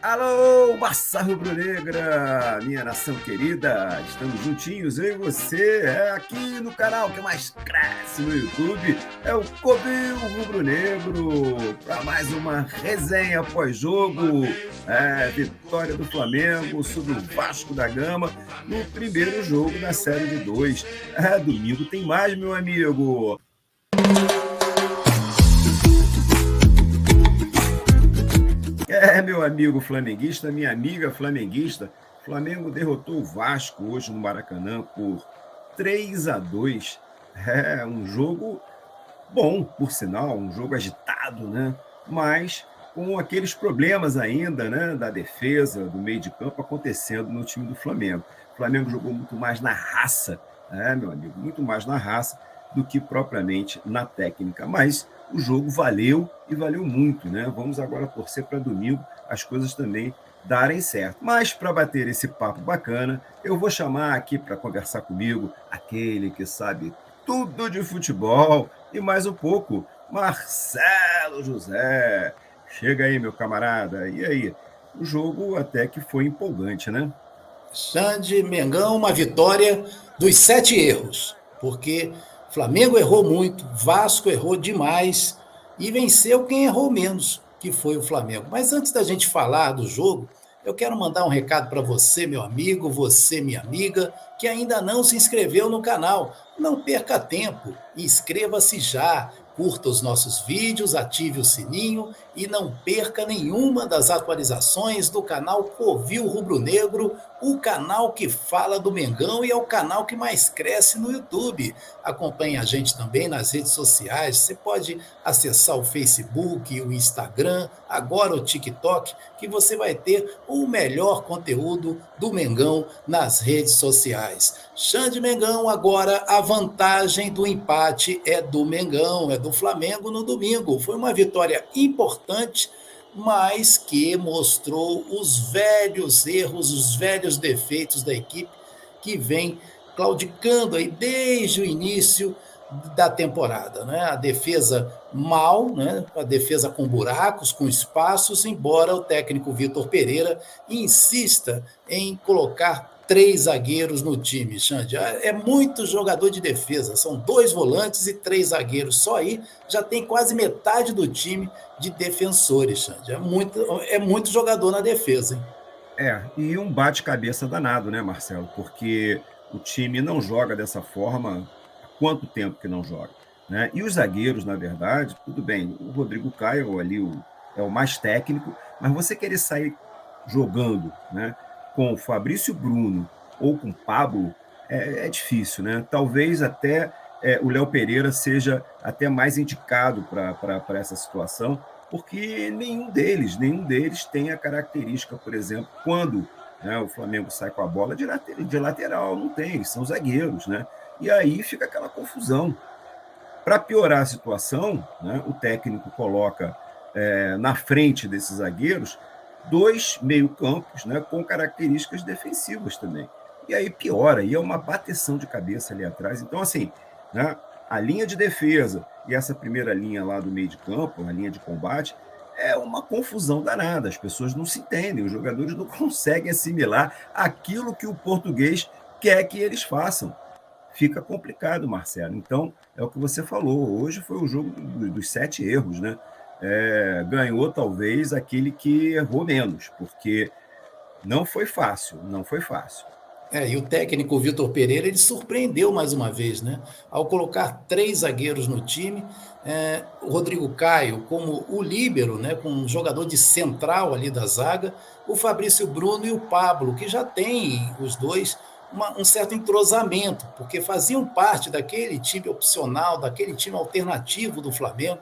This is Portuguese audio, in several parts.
Alô, massa rubro-negra, minha nação querida, estamos juntinhos, eu e você, aqui no canal que mais cresce no YouTube, é o Covil Rubro-Negro, para mais uma resenha pós-jogo, vitória do Flamengo sobre o Vasco da Gama no primeiro jogo da série de dois. Domingo tem mais, meu amigo. Meu amigo flamenguista, minha amiga flamenguista, Flamengo derrotou o Vasco hoje no Maracanã por 3-2. Um jogo bom, por sinal, um jogo agitado, né? Mas com aqueles problemas ainda, né, da defesa, do meio de campo acontecendo no time do Flamengo. O Flamengo jogou muito mais na raça, meu amigo, muito mais na raça do que propriamente na técnica. Mas o jogo valeu e valeu muito, né? Vamos agora torcer para domingo as coisas também darem certo. Mas para bater esse papo bacana, eu vou chamar aqui para conversar comigo aquele que sabe tudo de futebol e mais um pouco, Marcelo José. Chega aí, meu camarada. E aí? O jogo até que foi empolgante, né? Xande, Mengão, uma vitória dos 7 erros, porque Flamengo errou muito, Vasco errou demais e venceu quem errou menos, que foi o Flamengo. Mas antes da gente falar do jogo, eu quero mandar um recado para você, meu amigo, você, minha amiga, que ainda não se inscreveu no canal. Não perca tempo, inscreva-se já, curta os nossos vídeos, ative o sininho e não perca nenhuma das atualizações do canal Covil Rubro Negro, o canal que fala do Mengão e é o canal que mais cresce no YouTube. Acompanhe a gente também nas redes sociais, você pode acessar o Facebook, o Instagram, agora o TikTok, que você vai ter o melhor conteúdo do Mengão nas redes sociais. Xande Mengão, agora a vantagem do empate é do Mengão, é do Flamengo no domingo. Foi uma vitória importante, mas que mostrou os velhos erros, os velhos defeitos da equipe que vem claudicando aí desde o início da temporada, né? A defesa mal, né? A defesa com buracos, com espaços, embora o técnico Vitor Pereira insista em colocar 3 zagueiros no time, Xande. É muito jogador de defesa, são 2 volantes e 3 zagueiros. Só aí já tem quase metade do time de defensores, Xande. É muito jogador na defesa, hein? E um bate-cabeça danado, né, Marcelo? Porque o time não joga dessa forma há quanto tempo que não joga, né? E os zagueiros, na verdade, tudo bem, o Rodrigo Caio ali é o mais técnico, mas você querer sair jogando, né, com o Fabrício Bruno ou com o Pablo é difícil, né? Talvez até o Léo Pereira seja até mais indicado para essa situação, porque nenhum deles tem a característica, por exemplo, quando, né, o Flamengo sai com a bola de lateral, não tem, eles são zagueiros, né? E aí fica aquela confusão. Para piorar a situação, né, o técnico coloca na frente desses zagueiros 2 meio-campos, né, com características defensivas também. E aí piora, e é uma bateção de cabeça ali atrás. Então, assim, né, a linha de defesa e essa primeira linha lá do meio de campo, a linha de combate, é uma confusão danada. As pessoas não se entendem, os jogadores não conseguem assimilar aquilo que o português quer que eles façam. Fica complicado, Marcelo. Então, é o que você falou. Hoje foi o jogo dos 7 erros, né? Ganhou talvez aquele que errou menos, porque não foi fácil, não foi fácil. E o técnico Vitor Pereira, ele surpreendeu mais uma vez, né? Ao colocar 3 zagueiros no time, o Rodrigo Caio como o líbero, né? Com um jogador de central ali da zaga, o Fabrício Bruno e o Pablo, que já tem os dois um certo entrosamento, porque faziam parte daquele time opcional, daquele time alternativo do Flamengo,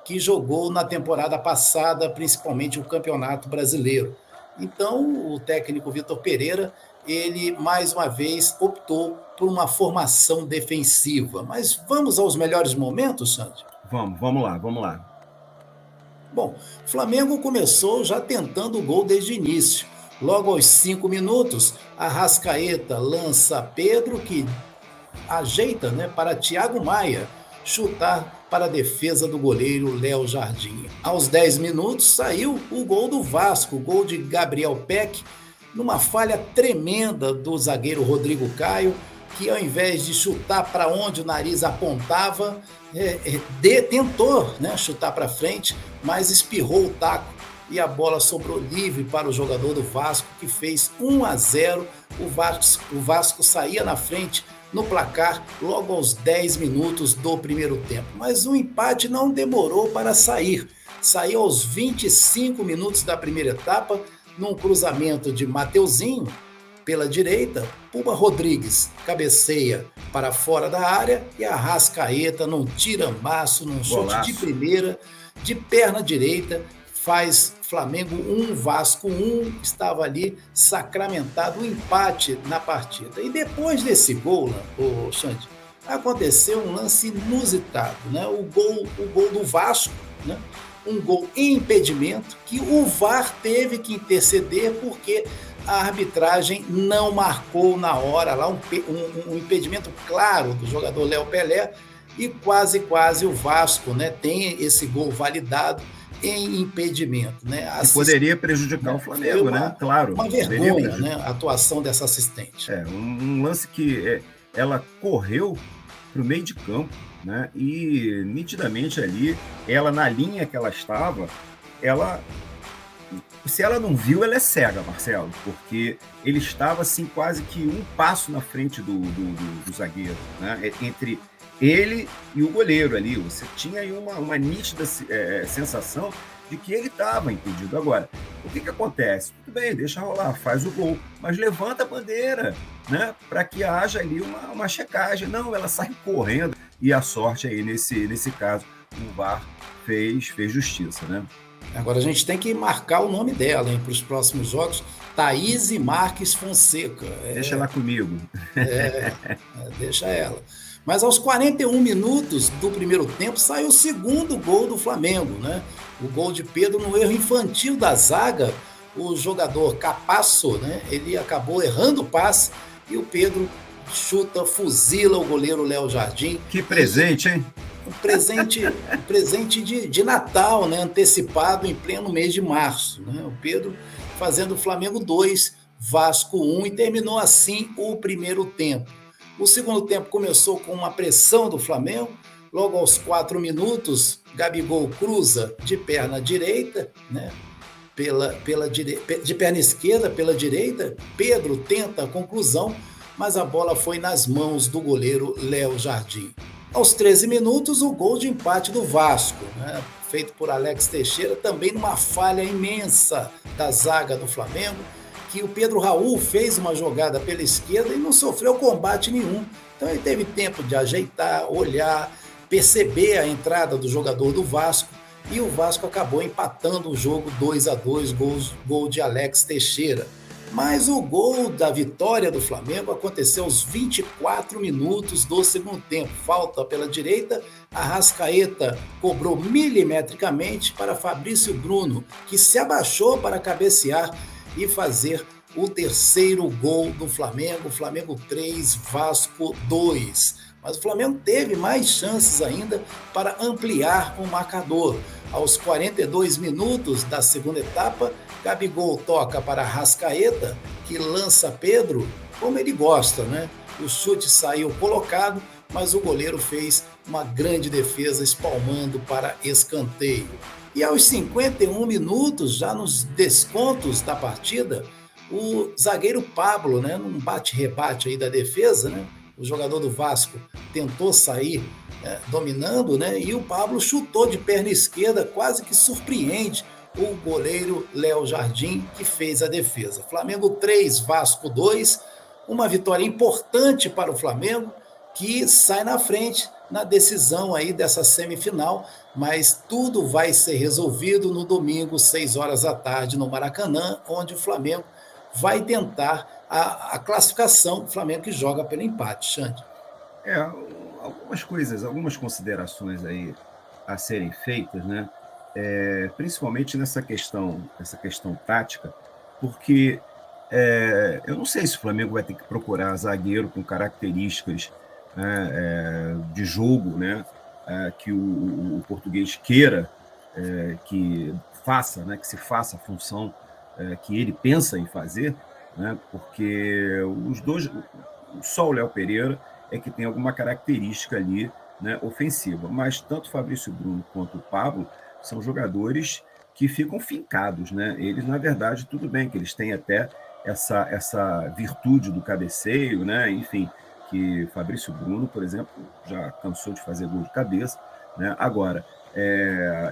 que jogou na temporada passada, principalmente o Campeonato Brasileiro. Então, o técnico Vitor Pereira, ele mais uma vez optou por uma formação defensiva. Mas vamos aos melhores momentos, Sandy? Vamos lá, vamos lá. Bom, o Flamengo começou já tentando o gol desde o início. Logo aos 5 minutos, a Arrascaeta lança Pedro, que ajeita, né, para Thiago Maia chutar para a defesa do goleiro Léo Jardim. Aos 10 minutos saiu o gol do Vasco, o gol de Gabriel Peck, numa falha tremenda do zagueiro Rodrigo Caio, que ao invés de chutar para onde o nariz apontava, tentou, né, chutar para frente, mas espirrou o taco e a bola sobrou livre para o jogador do Vasco, que fez 1-0. O Vasco saía na frente no placar logo aos 10 minutos do primeiro tempo. Mas o empate não demorou para sair. Saiu aos 25 minutos da primeira etapa, num cruzamento de Mateuzinho pela direita, Puma Rodrigues cabeceia para fora da área e Arrascaeta num tirambaço, num chute de primeira, de perna direita, faz Flamengo 1, Vasco 1, estava ali sacramentado o empate na partida. E depois desse gol, Xande, aconteceu um lance inusitado, né? O gol do Vasco, né? Um gol em impedimento que o VAR teve que interceder porque a arbitragem não marcou na hora lá um impedimento claro do jogador Léo Pelé e quase o Vasco, né, tem esse gol validado em impedimento, né? E poderia prejudicar o Flamengo, né? Claro. Uma vergonha, né? A atuação dessa assistente. Um lance que ela correu para o meio de campo, né? E nitidamente ali, ela na linha que ela estava, se ela não viu, ela é cega, Marcelo, porque ele estava assim quase que um passo na frente do zagueiro, né? Entre ele e o goleiro ali, você tinha aí uma nítida sensação de que ele estava impedido. Agora, o que acontece? Tudo bem, deixa rolar, faz o gol, mas levanta a bandeira, né, para que haja ali uma checagem. Não, ela sai correndo e a sorte aí, nesse caso, o VAR fez justiça, né? Agora a gente tem que marcar o nome dela para os próximos jogos, Thaís Marques Fonseca. Deixa ela comigo. Deixa ela. Mas aos 41 minutos do primeiro tempo saiu o segundo gol do Flamengo, né? O gol de Pedro no erro infantil da zaga, o jogador Capasso, né? Ele acabou errando o passe e o Pedro chuta, fuzila o goleiro Léo Jardim. Que presente, hein? Um presente de Natal, né? Antecipado em pleno mês de março, né? O Pedro fazendo o Flamengo 2, Vasco 1 e terminou assim o primeiro tempo. O segundo tempo começou com uma pressão do Flamengo. Logo aos 4 minutos, Gabigol cruza de perna direita, né? De perna esquerda pela direita. Pedro tenta a conclusão, mas a bola foi nas mãos do goleiro Léo Jardim. Aos 13 minutos, o gol de empate do Vasco, né? Feito por Alex Teixeira, também numa falha imensa da zaga do Flamengo, que o Pedro Raul fez uma jogada pela esquerda e não sofreu combate nenhum. Então ele teve tempo de ajeitar, olhar, perceber a entrada do jogador do Vasco e o Vasco acabou empatando o jogo 2-2, gol de Alex Teixeira. Mas o gol da vitória do Flamengo aconteceu aos 24 minutos do segundo tempo. Falta pela direita, Arrascaeta cobrou milimetricamente para Fabrício Bruno, que se abaixou para cabecear e fazer o terceiro gol do Flamengo. Flamengo 3, Vasco 2. Mas o Flamengo teve mais chances ainda para ampliar o marcador. Aos 42 minutos da segunda etapa, Gabigol toca para Arrascaeta, que lança Pedro como ele gosta, né? O chute saiu colocado, mas o goleiro fez uma grande defesa, espalmando para escanteio. E aos 51 minutos, já nos descontos da partida, o zagueiro Pablo, né, num bate-rebate aí da defesa, né, o jogador do Vasco tentou sair dominando, né, e o Pablo chutou de perna esquerda, quase que surpreende o goleiro Léo Jardim, que fez a defesa. Flamengo 3, Vasco 2, uma vitória importante para o Flamengo, que sai na frente na decisão aí dessa semifinal, mas tudo vai ser resolvido no domingo, 6 horas da tarde, no Maracanã, onde o Flamengo vai tentar a classificação, o Flamengo que joga pelo empate, Xande. Algumas considerações aí a serem feitas, né? Principalmente nessa questão tática, porque eu não sei se o Flamengo vai ter que procurar zagueiro com características, né, de jogo, né, que o português queira que faça, né, que se faça a função que ele pensa em fazer, né, porque os dois, só o Léo Pereira é que tem alguma característica ali, né, ofensiva, mas tanto o Fabrício Bruno quanto o Pablo são jogadores que ficam fincados, né? Eles, na verdade, tudo bem que eles têm até essa virtude do cabeceio, né? Enfim, que Fabrício Bruno, por exemplo, já cansou de fazer gol de cabeça, né? Agora,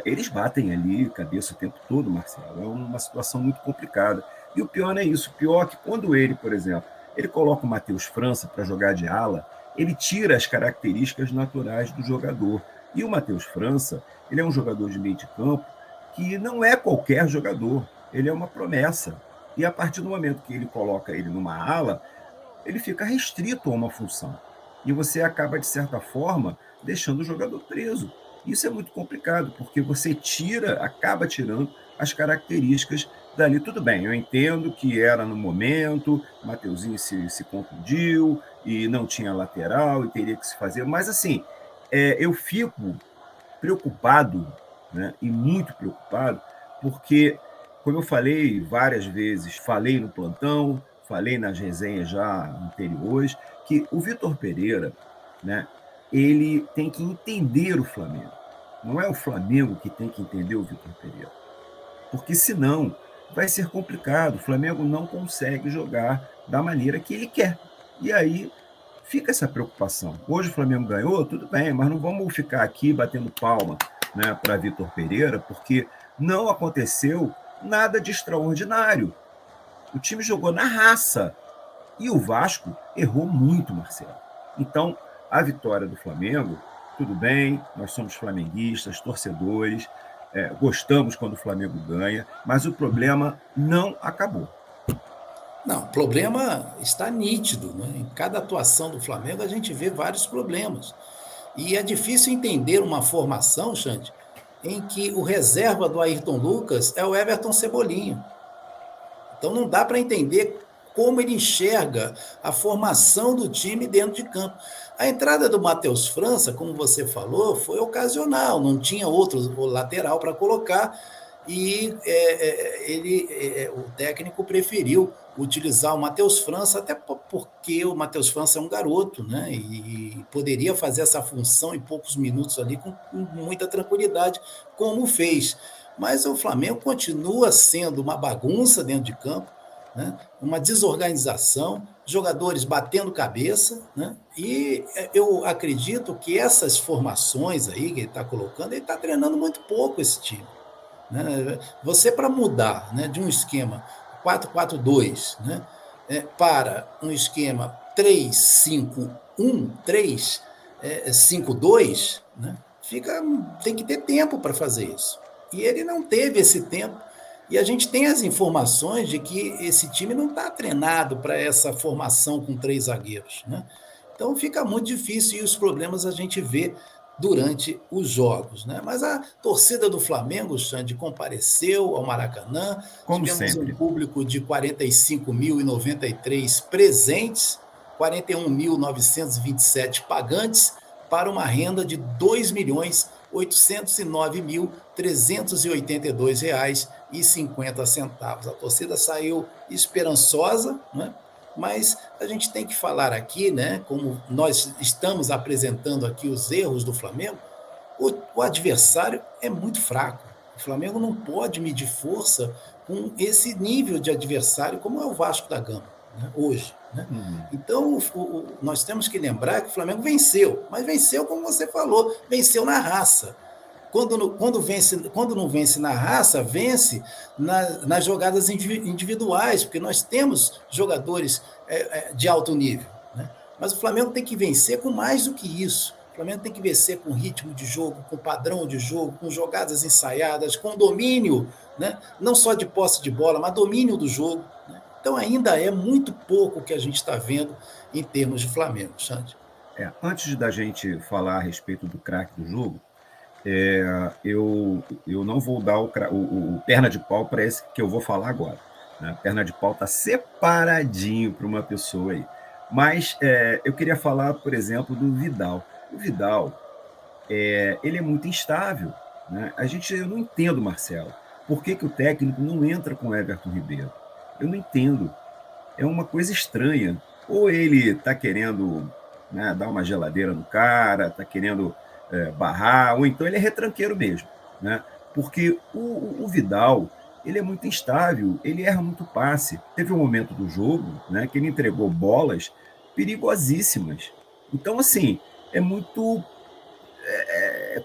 eles batem ali cabeça o tempo todo, Marcelo. É uma situação muito complicada. E o pior não é isso. O pior é que quando ele, por exemplo, ele coloca o Matheus França para jogar de ala, ele tira as características naturais do jogador. E o Matheus França, ele é um jogador de meio de campo que não é qualquer jogador. Ele é uma promessa. E a partir do momento que ele coloca ele numa ala, ele fica restrito a uma função. E você acaba, de certa forma, deixando o jogador preso. Isso é muito complicado, porque você acaba tirando as características dali. Tudo bem, eu entendo que era no momento, o Mateuzinho se contundiu e não tinha lateral e teria que se fazer, mas assim, eu fico preocupado, né, e muito preocupado, porque, como eu falei várias vezes, falei no plantão, falei nas resenhas já anteriores, que o Vitor Pereira, né, ele tem que entender o Flamengo. Não é o Flamengo que tem que entender o Vitor Pereira. Porque senão vai ser complicado. O Flamengo não consegue jogar da maneira que ele quer. E aí fica essa preocupação. Hoje o Flamengo ganhou, tudo bem, mas não vamos ficar aqui batendo palma, né, para Vitor Pereira, porque não aconteceu nada de extraordinário. O time jogou na raça. E o Vasco errou muito, Marcelo. Então, a vitória do Flamengo, tudo bem, nós somos flamenguistas, torcedores, gostamos quando o Flamengo ganha, mas o problema não acabou. Não, o problema está nítido, né? Em cada atuação do Flamengo a gente vê vários problemas. E é difícil entender uma formação, Xande, em que o reserva do Ayrton Lucas é o Everton Cebolinha. Então não dá para entender como ele enxerga a formação do time dentro de campo. A entrada do Matheus França, como você falou, foi ocasional, não tinha outro lateral para colocar e o técnico preferiu utilizar o Matheus França, até porque o Matheus França é um garoto, né? E poderia fazer essa função em poucos minutos ali com muita tranquilidade, como fez. Mas o Flamengo continua sendo uma bagunça dentro de campo, né? Uma desorganização, jogadores batendo cabeça, né? E eu acredito que essas formações aí que ele está colocando, ele está treinando muito pouco esse time, né? Você, para mudar, né, de um esquema 4-4-2, né, para um esquema 3-5-1, 3-5-2, né, tem que ter tempo para fazer isso. E ele não teve esse tempo. E a gente tem as informações de que esse time não está treinado para essa formação com 3 zagueiros, né? Então fica muito difícil e os problemas a gente vê durante os jogos, né? Mas a torcida do Flamengo, Xande, compareceu ao Maracanã. Como Tivemos um sempre. público de 45.093 presentes, 41.927 pagantes, para uma renda de R$ 2.809.382,50. A torcida saiu esperançosa, né? Mas a gente tem que falar aqui, né, como nós estamos apresentando aqui os erros do Flamengo, o adversário é muito fraco. O Flamengo não pode medir força com esse nível de adversário como é o Vasco da Gama, né, hoje. Né? Então, nós temos que lembrar que o Flamengo venceu, mas venceu, como você falou, venceu na raça. Quando não vence na raça, vence nas jogadas individuais, porque nós temos jogadores de alto nível. Né? Mas o Flamengo tem que vencer com mais do que isso. O Flamengo tem que vencer com ritmo de jogo, com padrão de jogo, com jogadas ensaiadas, com domínio, né? Não só de posse de bola, mas domínio do jogo. Né? Então ainda é muito pouco o que a gente está vendo em termos de Flamengo, Xande. Antes da gente falar a respeito do craque do jogo, eu não vou dar o perna de pau para esse que eu vou falar agora. Né? Perna de pau está separadinho para uma pessoa aí. Mas eu queria falar, por exemplo, do Vidal. O Vidal, ele é muito instável, né? Eu não entendo, Marcelo, por que o técnico não entra com o Everton Ribeiro? Eu não entendo. É uma coisa estranha. Ou ele está querendo, né, dar uma geladeira no cara, está querendo barrar, ou então ele é retranqueiro mesmo, né? Porque o Vidal, ele é muito instável, ele erra muito passe. Teve um momento do jogo, né, que ele entregou bolas perigosíssimas. Então, assim, é muito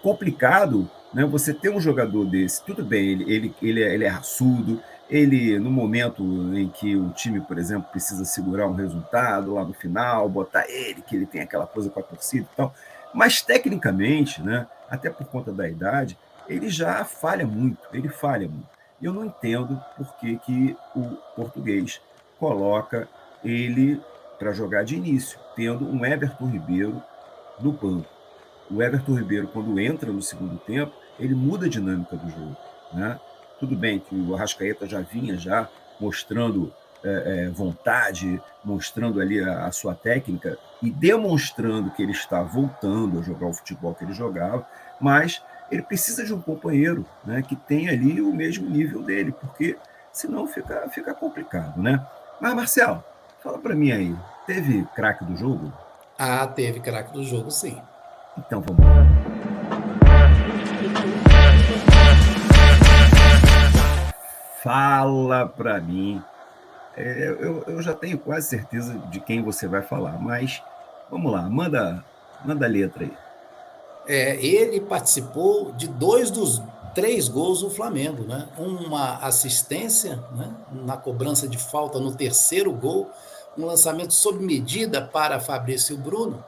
complicado, né, você ter um jogador desse. Tudo bem, ele é raçudo, ele, no momento em que o time, por exemplo, precisa segurar um resultado lá no final, botar ele, que ele tem aquela coisa com a torcida e tal, mas tecnicamente, né, até por conta da idade, ele já falha muito, ele falha muito. E eu não entendo por que o português coloca ele para jogar de início, tendo um Everton Ribeiro no banco. O Everton Ribeiro, quando entra no segundo tempo, ele muda a dinâmica do jogo, né? Tudo bem que o Arrascaeta já vinha já mostrando vontade, mostrando ali a sua técnica e demonstrando que ele está voltando a jogar o futebol que ele jogava, mas ele precisa de um companheiro, né, que tenha ali o mesmo nível dele, porque senão fica complicado, né? Mas, Marcelo, fala para mim aí, teve craque do jogo? Ah, teve craque do jogo, sim. Então vamos lá. Fala para mim. Eu já tenho quase certeza de quem você vai falar, mas vamos lá, manda a letra aí. Ele participou de 2 dos 3 gols do Flamengo, né? Uma assistência, né, na cobrança de falta no terceiro gol, um lançamento sob medida para Fabrício Bruno,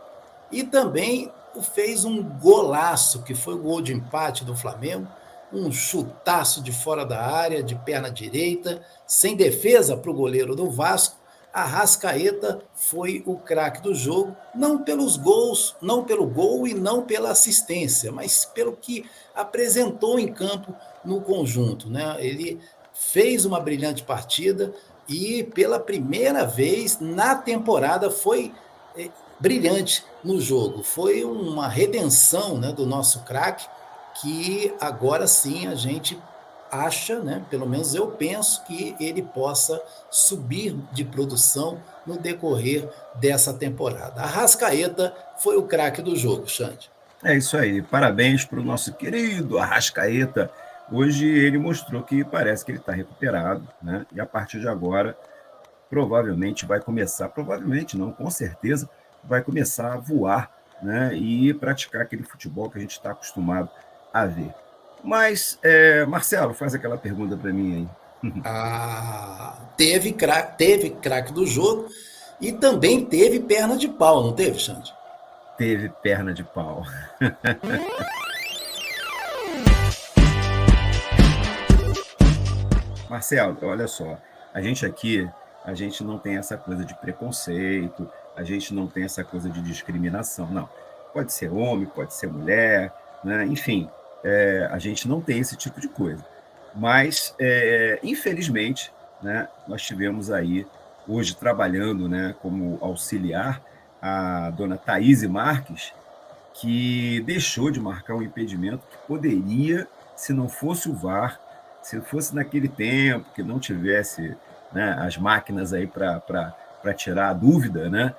e também fez um golaço, que foi o gol de empate do Flamengo, um chutaço de fora da área, de perna direita, sem defesa para o goleiro do Vasco. Arrascaeta foi o craque do jogo, não pelos gols, não pelo gol e não pela assistência, mas pelo que apresentou em campo no conjunto, né? Ele fez uma brilhante partida e pela primeira vez na temporada foi brilhante no jogo. Foi uma redenção, né, do nosso craque, que agora sim a gente acha, né, pelo menos eu penso, que ele possa subir de produção no decorrer dessa temporada. Arrascaeta foi o craque do jogo, Xande. É isso aí, parabéns para o nosso querido Arrascaeta. Hoje ele mostrou que parece que ele está recuperado, né? E a partir de agora, provavelmente vai começar, provavelmente não, com certeza, vai começar a voar, né? E praticar aquele futebol que a gente está acostumado a ver. Mas, Marcelo, faz aquela pergunta para mim aí. Teve craque do jogo e também teve perna de pau, não teve, Xande? Teve perna de pau. Marcelo, olha só, a gente aqui, a gente não tem essa coisa de preconceito, a gente não tem essa coisa de discriminação, não. Pode ser homem, pode ser mulher, né? Enfim, a gente não tem esse tipo de coisa. Mas, infelizmente, né, nós tivemos aí, hoje trabalhando, né, como auxiliar, a dona Thaís Marques, que deixou de marcar um impedimento que poderia, se não fosse o VAR, se fosse naquele tempo, que não tivesse, né, as máquinas aí para tirar a dúvida, né,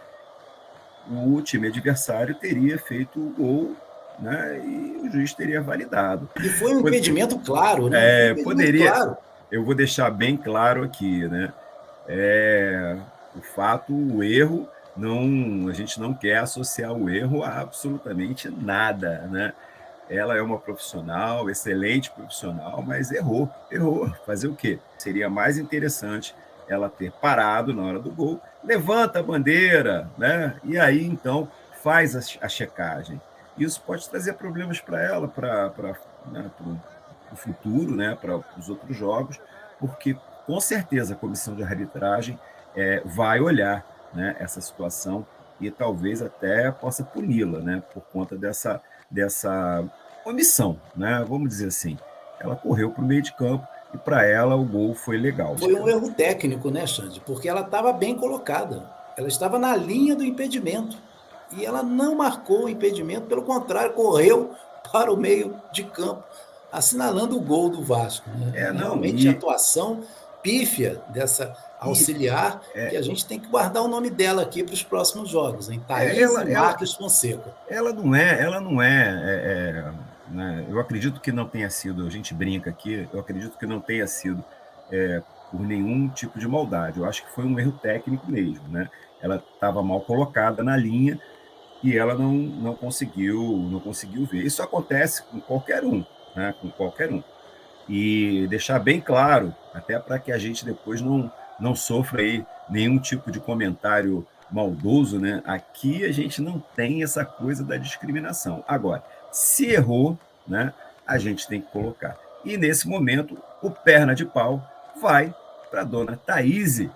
o time adversário teria feito o gol, né, e o juiz teria validado. E foi um impedimento claro, né? Foi um impedimento Poderia, claro. eu vou deixar bem claro aqui, né, o fato, o erro, não, a gente não quer associar o erro a absolutamente nada, né? Ela é uma profissional, excelente profissional, mas errou. Fazer o quê? Seria mais interessante ela ter parado na hora do gol, levanta a bandeira, né? E aí então faz a checagem. Isso pode trazer problemas para ela, para né, o futuro, né? Para os outros jogos, porque com certeza a comissão de arbitragem vai olhar, né, essa situação e talvez até possa puni-la, né, por conta dessa omissão, né? Vamos dizer assim. Ela correu para o meio de campo e para ela o gol foi legal. Foi um erro técnico, né, Xande? Porque ela estava bem colocada. Ela estava na linha do impedimento. e ela não marcou o impedimento, pelo contrário, correu para o meio de campo, assinalando o gol do Vasco. Né? Não, Realmente, a atuação pífia dessa e auxiliar, que a gente tem que guardar o nome dela aqui para os próximos jogos, hein? Thaís ela, Marques Fonseca. né, eu acredito que não tenha sido, a gente brinca aqui, eu acredito que não tenha sido por nenhum tipo de maldade. Eu acho que foi um erro técnico mesmo, né? Ela estava mal colocada na linha e ela não conseguiu ver. Isso acontece com qualquer um, né? Com qualquer um. E deixar bem claro, até para que a gente depois não sofra aí nenhum tipo de comentário maldoso, né? Aqui a gente não tem essa coisa da discriminação. Agora, se errou, né? A gente tem que colocar. E nesse momento, o perna de pau vai para a dona Thaís,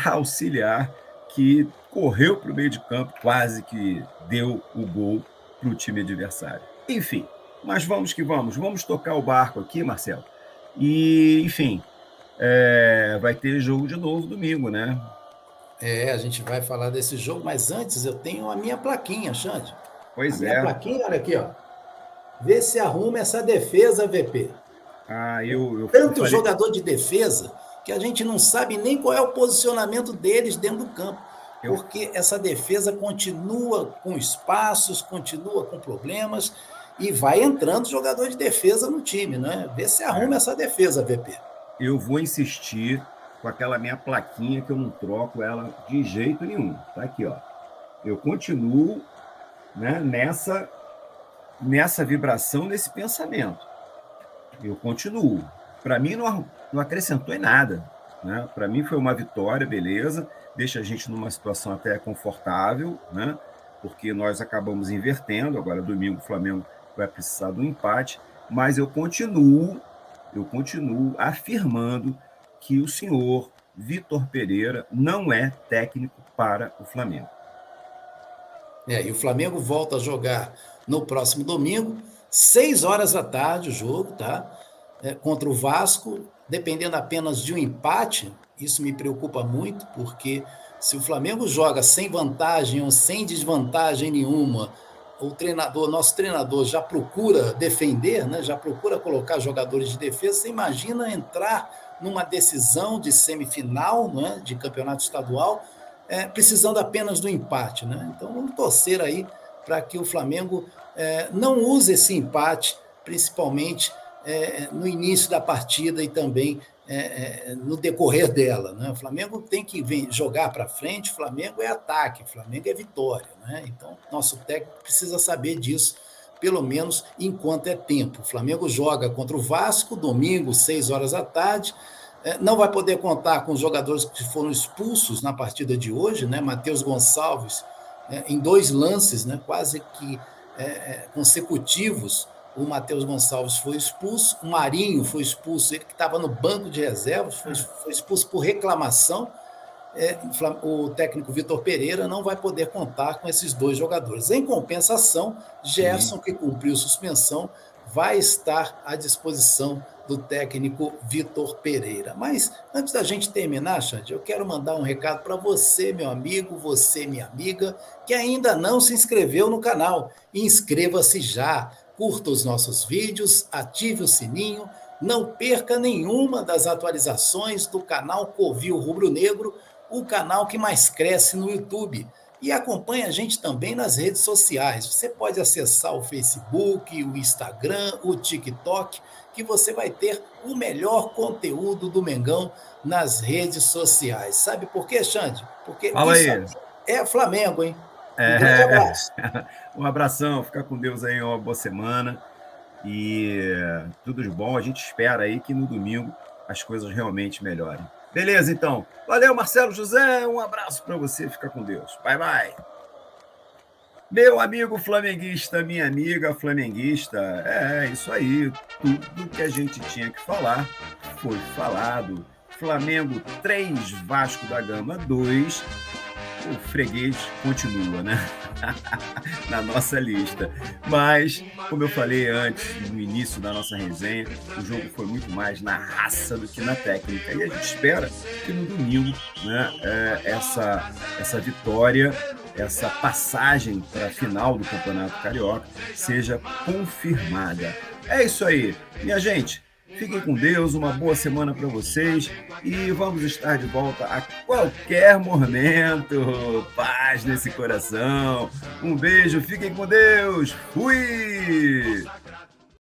auxiliar, que correu para o meio de campo, quase que deu o gol para o time adversário. Enfim, mas vamos que vamos tocar o barco aqui, Marcelo. E, enfim, vai ter jogo de novo domingo, né? A gente vai falar desse jogo, mas antes eu tenho a minha plaquinha, Xande. A Pois minha é. plaquinha, olha aqui, ó. Vê se arruma essa defesa, VP. Eu Tanto falei. jogador de defesa que a gente não sabe nem qual é o posicionamento deles dentro do campo. Porque essa defesa continua com espaços, continua com problemas e vai entrando jogador de defesa no time, né? Vê se arruma essa defesa, VP. Eu vou insistir com aquela minha plaquinha que eu não troco ela de jeito nenhum. Tá aqui, ó. Eu continuo, né, nessa vibração, nesse pensamento. Eu continuo. Para mim não acrescentou em nada, né? Para mim foi uma vitória, beleza, deixa a gente numa situação até confortável, né? Porque nós acabamos invertendo. Agora domingo o Flamengo vai precisar do empate, mas eu continuo afirmando que o senhor Vitor Pereira não é técnico para o Flamengo. E o Flamengo volta a jogar no próximo domingo, 6 horas da tarde o jogo, tá? Contra o Vasco, dependendo apenas de um empate. Isso me preocupa muito, porque se o Flamengo joga sem vantagem ou sem desvantagem nenhuma, nosso treinador já procura defender, né? Já procura colocar jogadores de defesa. Você imagina entrar numa decisão de semifinal, né, de campeonato estadual, precisando apenas do empate, né? Então vamos torcer aí para que o Flamengo não use esse empate, principalmente no início da partida e também no decorrer dela, né? O Flamengo tem que jogar para frente. O Flamengo é ataque, o Flamengo é vitória, né? Então nosso técnico precisa saber disso, pelo menos enquanto é tempo. O Flamengo joga contra o Vasco domingo, 6 horas da tarde. Não vai poder contar com os jogadores que foram expulsos na partida de hoje, né? Matheus Gonçalves, em 2 lances, né, quase que consecutivos, o Matheus Gonçalves foi expulso, o Marinho foi expulso, ele que estava no banco de reservas, foi expulso por reclamação. O técnico Vitor Pereira não vai poder contar com esses 2 jogadores. Em compensação, Gerson, que cumpriu suspensão, vai estar à disposição do técnico Vitor Pereira. Mas antes da gente terminar, Xande, eu quero mandar um recado para você, meu amigo, você, minha amiga, que ainda não se inscreveu no canal. Inscreva-se já, curta os nossos vídeos, ative o sininho, não perca nenhuma das atualizações do canal Covil Rubro Negro, o canal que mais cresce no YouTube. E acompanhe a gente também nas redes sociais. Você pode acessar o Facebook, o Instagram, o TikTok, que você vai ter o melhor conteúdo do Mengão nas redes sociais. Sabe por quê, Xande? Porque Fala isso aí. aqui é Flamengo, hein? Um grande abraço. Um abração, fica com Deus aí, uma boa semana e tudo de bom. A gente espera aí que no domingo as coisas realmente melhorem. Beleza, então. Valeu, Marcelo José. Um abraço para você. Fica com Deus. Bye, bye. Meu amigo flamenguista, minha amiga flamenguista, isso aí. Tudo que a gente tinha que falar foi falado. Flamengo 3, Vasco da Gama 2. o freguês continua, né? Na nossa lista. Mas, como eu falei antes, no início da nossa resenha, o jogo foi muito mais na raça do que na técnica. E a gente espera que no domingo, né, essa vitória, essa passagem para a final do Campeonato Carioca seja confirmada. É isso aí, minha gente. Fiquem com Deus, uma boa semana para vocês e vamos estar de volta a qualquer momento. Paz nesse coração. Um beijo, fiquem com Deus. Fui!